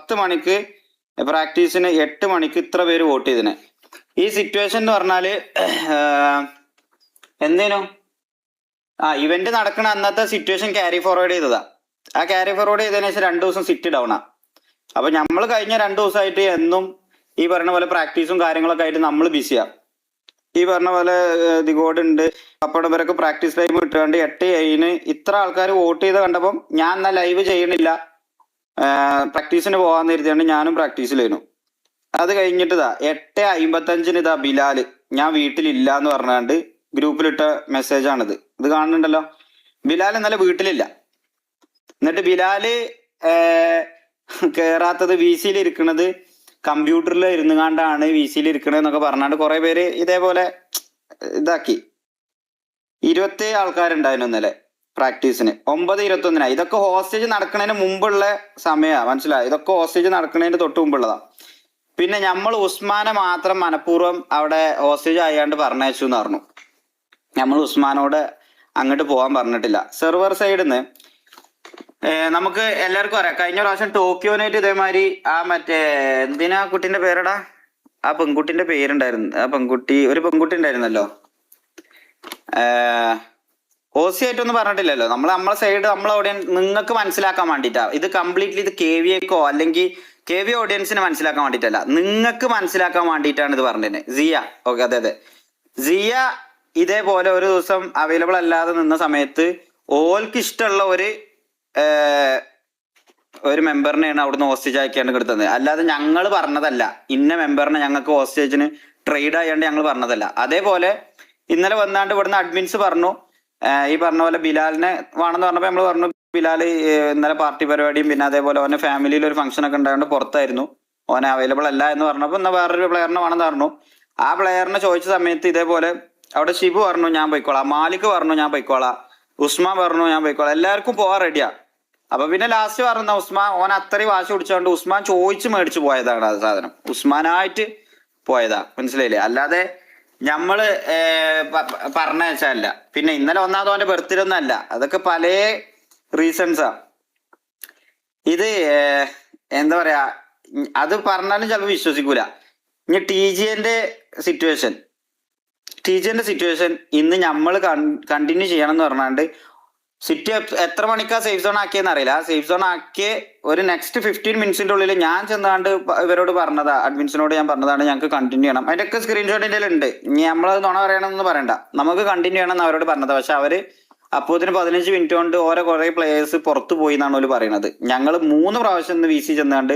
10 മണിക്ക് പ്രാക്ടീസിന് 8 മണിക്ക് ഇത്ര പേര് വോട്ട് ചെയ്തിന്. ഈ സിറ്റുവേഷൻ എന്ന് പറഞ്ഞാല് എന്തേനു ഇവന്റ് നടക്കണ അന്നത്തെ സിറ്റുവേഷൻ ക്യാരി ഫോർവേഡ് ചെയ്തതാ. ആ ക്യാരി ഫോർവേഡ് ചെയ്തതിനു ശേഷം 2 ദിവസം സിറ്റ് ഡൗണാ. അപ്പൊ നമ്മൾ കഴിഞ്ഞ 2 ദിവസമായിട്ട് എന്നും ഈ പറഞ്ഞ പോലെ പ്രാക്ടീസും കാര്യങ്ങളൊക്കെ ആയിട്ട് നമ്മൾ ബിസിയാ. ഈ പറഞ്ഞ പോലെ ദിഗോഡ് ഉണ്ട്, അപ്പോഴും ഇവരൊക്കെ പ്രാക്ടീസ് ടൈം കിട്ടാണ്ട് 8:07 ഇത്ര ആൾക്കാർ വോട്ട് ചെയ്ത് കണ്ടപ്പം ഞാൻ എന്നാ ലൈവ് ചെയ്യണില്ല, പ്രാക്ടീസിന് പോകാൻ ഇരുത്തിയാണ്ട് ഞാനും പ്രാക്ടീസിലായിരുന്നു. അത് കഴിഞ്ഞിട്ട് 8:55 ഇതാ ബിലാല് ഞാൻ വീട്ടിലില്ല എന്ന് പറഞ്ഞാണ്ട് ഗ്രൂപ്പിലിട്ട മെസ്സേജ് ആണിത്. ഇത് കാണുന്നുണ്ടല്ലോ. ബിലാൽ ഇന്നലെ വീട്ടിലില്ല. എന്നിട്ട് ബിലാല് കേറാത്തത് വി സിയിൽ ഇരിക്കണത് കമ്പ്യൂട്ടറിൽ ഇരുന്നുകൊണ്ടാണ് വി സിയിൽ ഇരിക്കണെന്നൊക്കെ പറഞ്ഞാണ്ട് കുറെ പേര് ഇതേപോലെ ഇതാക്കി. 27 ആൾക്കാരുണ്ടായിരുന്നു ഇന്നലെ പ്രാക്ടീസിന്. 9:21 ഇതൊക്കെ ഹോസ്റ്റേജ് നടക്കുന്നതിന് മുമ്പുള്ള സമയമാണ്, മനസ്സിലായി. ഇതൊക്കെ ഹോസ്റ്റേജ് നടക്കുന്നതിന് തൊട്ട് മുമ്പുള്ളതാ. പിന്നെ നമ്മൾ ഉസ്മാനെ മാത്രം മനഃപൂർവ്വം അവിടെ ഹോസ്റ്റേജ് ആയാണ്ട് പറഞ്ഞയച്ചു എന്ന് പറഞ്ഞു. നമ്മൾ ഉസ്മാനോട് അങ്ങോട്ട് പോകാൻ പറഞ്ഞിട്ടില്ല. സെർവർ സൈഡിൽ നിന്ന് നമുക്ക് എല്ലാവർക്കും അറിയാം, കഴിഞ്ഞ പ്രാവശ്യം ടോക്കിയോനായിട്ട് ഇതേമാതിരി മറ്റേ എന്തിനാ കുട്ടിന്റെ പേരടാ, ആ പെൺകുട്ടിന്റെ പേരുണ്ടായിരുന്നു. ഒരു പെൺകുട്ടി ഉണ്ടായിരുന്നല്ലോ, ഓസി ആയിട്ടൊന്നും പറഞ്ഞിട്ടില്ലല്ലോ. നമ്മളെ സൈഡ് നമ്മളവിടെ നിങ്ങൾക്ക് മനസ്സിലാക്കാൻ വേണ്ടിയിട്ടാ ഇത് കംപ്ലീറ്റ്ലി. ഇത് KVAക്കോ അല്ലെങ്കിൽ KVA ഓഡിയൻസിന് മനസ്സിലാക്കാൻ വേണ്ടിയിട്ടല്ല, നിങ്ങൾക്ക് മനസ്സിലാക്കാൻ വേണ്ടിയിട്ടാണ് ഇത് പറഞ്ഞത്. സിയ, ഓക്കെ, അതെ. സിയ ഇതേപോലെ ഒരു ദിവസം അവൈലബിൾ അല്ലാതെ നിന്ന സമയത്ത് ഓൾക്ക് ഇഷ്ടമുള്ള ഒരു മെമ്പറിനെയാണ് അവിടുന്ന് ഹോസ്റ്റേജ് ആക്കിയാണ് കിടത്തുന്നത്. അല്ലാതെ ഞങ്ങൾ പറഞ്ഞതല്ല, ഇന്ന മെമ്പറിനെ ഞങ്ങൾക്ക് ഹോസ്റ്റേജിന് ട്രേഡ് ആയാണ്ട് ഞങ്ങൾ പറഞ്ഞതല്ല. അതേപോലെ ഇന്നലെ വന്നാണ്ട് ഇവിടുന്ന് അഡ്മിൻസ് പറഞ്ഞു ഈ പറഞ്ഞ പോലെ ബിലാലിനെ വേണമെന്ന് പറഞ്ഞപ്പോൾ നമ്മൾ പറഞ്ഞു ബിലാൽ ഇന്നലെ പാർട്ടി പരിപാടിയും പിന്നെ അതേപോലെ ഓനെ ഫാമിലിയിൽ ഒരു ഫംഗ്ഷൻ ഒക്കെ ഉണ്ടായതുകൊണ്ട് പുറത്തായിരുന്നു, ഓനെ അവൈലബിൾ അല്ല എന്ന് പറഞ്ഞപ്പോൾ എന്നാൽ വേറൊരു പ്ലെയറിനെ വേണമെന്ന് പറഞ്ഞു. ആ പ്ലെയറിനെ ചോദിച്ച സമയത്ത് ഇതേപോലെ അവിടെ ഷിബു പറഞ്ഞു ഞാൻ പോയിക്കോളാം, മാലിക് പറഞ്ഞു ഞാൻ പോയിക്കോളാം, ഉസ്മാൻ പറഞ്ഞു ഞാൻ പോയിക്കോളാം, എല്ലാവർക്കും പോവാൻ റെഡിയാ. അപ്പൊ പിന്നെ ലാസ്റ്റ് പറഞ്ഞ ഉസ്മാൻ ഓൻ അത്രയും വാശി പിടിച്ചോണ്ട് ഉസ്മാൻ ചോദിച്ച് മേടിച്ചു പോയതാണ് അത് സാധനം, ഉസ്മാനായിട്ട് പോയതാ, മനസ്സിലായില്ലേ? അല്ലാതെ ഞമ്മള് പറഞ്ഞ വെച്ചല്ല. പിന്നെ ഇന്നലെ ഒന്നാമത് ഓന്റെ ബർത്ത്ഡേ ഒന്നും അല്ല, അതൊക്കെ പല റീസൺസാ. ഇത് എന്താ പറയാ, അത് പറഞ്ഞാലും ചിലപ്പോൾ വിശ്വസിക്കൂല. ഇനി TGന്റെ സിറ്റുവേഷൻ ഇന്ന് നമ്മൾ കണ്ടിന്യൂ ചെയ്യണം എന്ന് പറഞ്ഞാണ്ട് സിറ്റി എത്ര മണിക്കാ സേഫ് സോൺ ആക്കിയെന്ന് അറിയില്ല. സേഫ് സോൺ ആക്കിയ ഒരു നെക്സ്റ്റ് 15 മിനിറ്റ്സിന്റെ ഉള്ളിൽ ഞാൻ ചെന്നാണ്ട് ഇവരോട് പറഞ്ഞതാ, അഡ്മിൻസിനോട് ഞാൻ പറഞ്ഞതാണ് ഞങ്ങൾക്ക് കണ്ടിന്യൂ ചെയ്യണം. അതിൻ്റെയൊക്കെ സ്ക്രീൻഷോട്ടിൻ്റെ ഉണ്ട്. ഇനി നമ്മളത് നുണ പറയണമെന്ന് പറയണ്ട, നമുക്ക് കണ്ടിന്യൂ ചെയ്യണം എന്ന് അവരോട് പറഞ്ഞത്. പക്ഷെ അവര് അപ്പോത്തിന് 15 മിനിറ്റ് കൊണ്ട് ഓരോ കുറെ പ്ലേയേഴ്സ് പുറത്തു പോയി എന്നാണ് അവർ പറയുന്നത്. ഞങ്ങൾ 3 പ്രാവശ്യം VC ചെന്നാണ്ട്